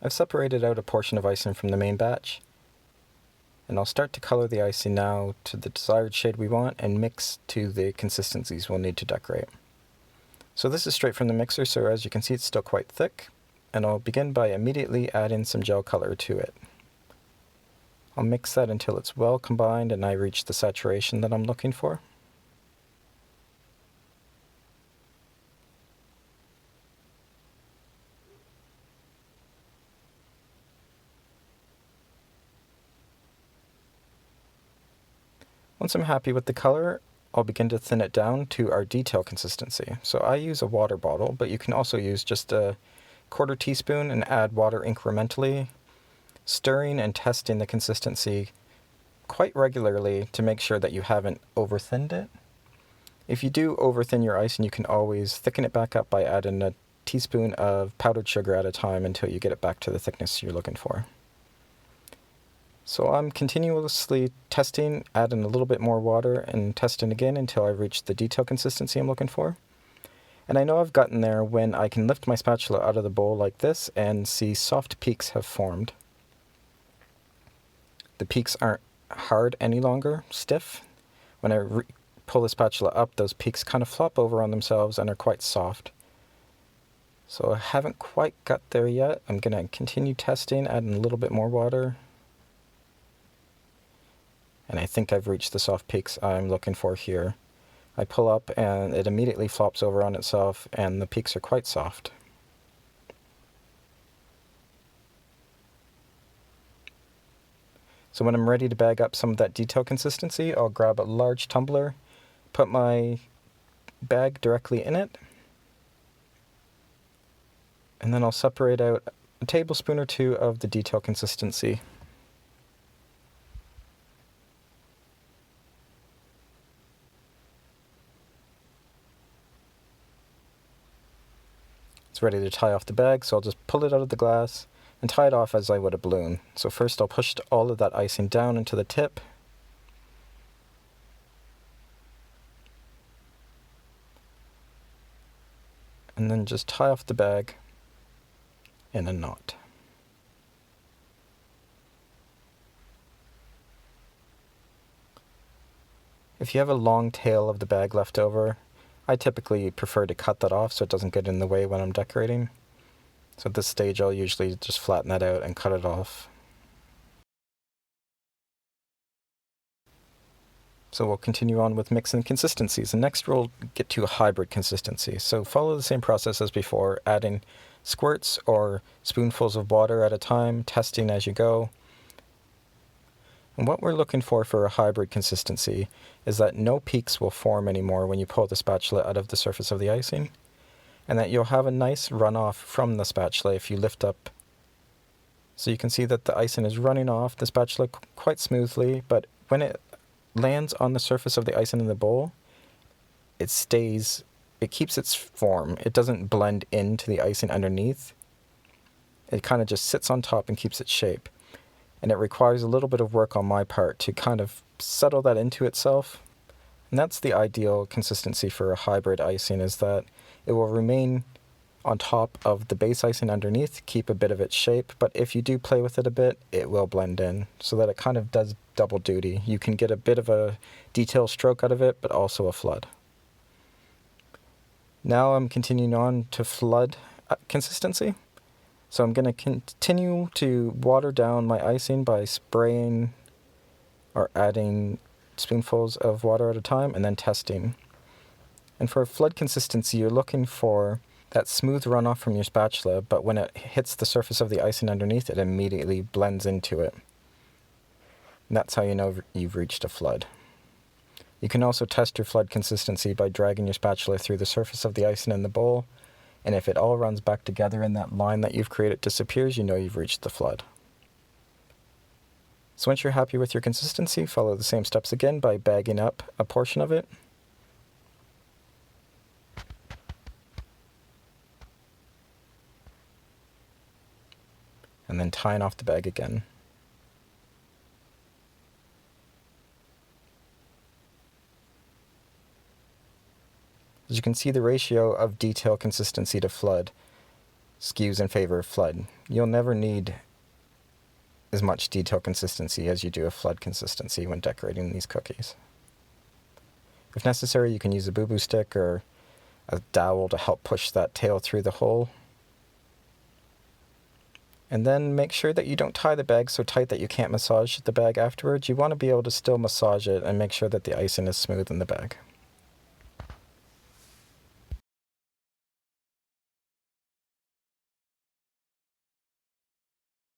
I've separated out a portion of icing from the main batch, and I'll start to color the icing now to the desired shade we want and mix to the consistencies we'll need to decorate. So this is straight from the mixer, so as you can see it's still quite thick, and I'll begin by immediately adding some gel color to it. I'll mix that until it's well combined and I reach the saturation that I'm looking for. Once I'm happy with the color, I'll begin to thin it down to our detail consistency. So I use a water bottle, but you can also use just a quarter teaspoon and add water incrementally, stirring and testing the consistency quite regularly to make sure that you haven't over-thinned it. If you do over-thin your icing, you can always thicken it back up by adding a teaspoon of powdered sugar at a time until you get it back to the thickness you're looking for. So I'm continuously testing, adding a little bit more water and testing again until I reach the detail consistency I'm looking for. And I know I've gotten there when I can lift my spatula out of the bowl like this and see soft peaks have formed. The peaks aren't hard any longer, stiff. When I pull the spatula up, those peaks kind of flop over on themselves and are quite soft. So I haven't quite got there yet. I'm going to continue testing, adding a little bit more water. And I think I've reached the soft peaks I'm looking for here. I pull up and it immediately flops over on itself and the peaks are quite soft. So when I'm ready to bag up some of that detail consistency, I'll grab a large tumbler, put my bag directly in it, and then I'll separate out a tablespoon or two of the detail consistency. It's ready to tie off the bag, so I'll just pull it out of the glass and tie it off as I would a balloon. So first I'll push all of that icing down into the tip. And then just tie off the bag in a knot. If you have a long tail of the bag left over, I typically prefer to cut that off so it doesn't get in the way when I'm decorating. So at this stage I'll usually just flatten that out and cut it off. So we'll continue on with mixing consistencies, and next we'll get to a hybrid consistency. So follow the same process as before, adding squirts or spoonfuls of water at a time, testing as you go. And what we're looking for a hybrid consistency is that no peaks will form anymore when you pull the spatula out of the surface of the icing, and that you'll have a nice runoff from the spatula if you lift up. So you can see that the icing is running off the spatula quite smoothly, but when it lands on the surface of the icing in the bowl, it keeps its form. It doesn't blend into the icing underneath. It kind of just sits on top and keeps its shape. And it requires a little bit of work on my part to kind of settle that into itself. And that's the ideal consistency for a hybrid icing, is that it will remain on top of the base icing underneath, keep a bit of its shape, but if you do play with it a bit, it will blend in, so that it kind of does double duty. You can get a bit of a detail stroke out of it, but also a flood. Now I'm continuing on to flood consistency. So I'm going to continue to water down my icing by spraying or adding spoonfuls of water at a time and then testing. And for a flood consistency, you're looking for that smooth runoff from your spatula, but when it hits the surface of the icing underneath, it immediately blends into it. And that's how you know you've reached a flood. You can also test your flood consistency by dragging your spatula through the surface of the icing in the bowl, and if it all runs back together and that line that you've created disappears, you know you've reached the flood. So once you're happy with your consistency, follow the same steps again by bagging up a portion of it. And then tying off the bag again. As you can see, the ratio of detail consistency to flood skews in favor of flood. You'll never need as much detail consistency as you do a flood consistency when decorating these cookies. If necessary, you can use a boo-boo stick or a dowel to help push that tail through the hole. And then make sure that you don't tie the bag so tight that you can't massage the bag afterwards. You want to be able to still massage it and make sure that the icing is smooth in the bag.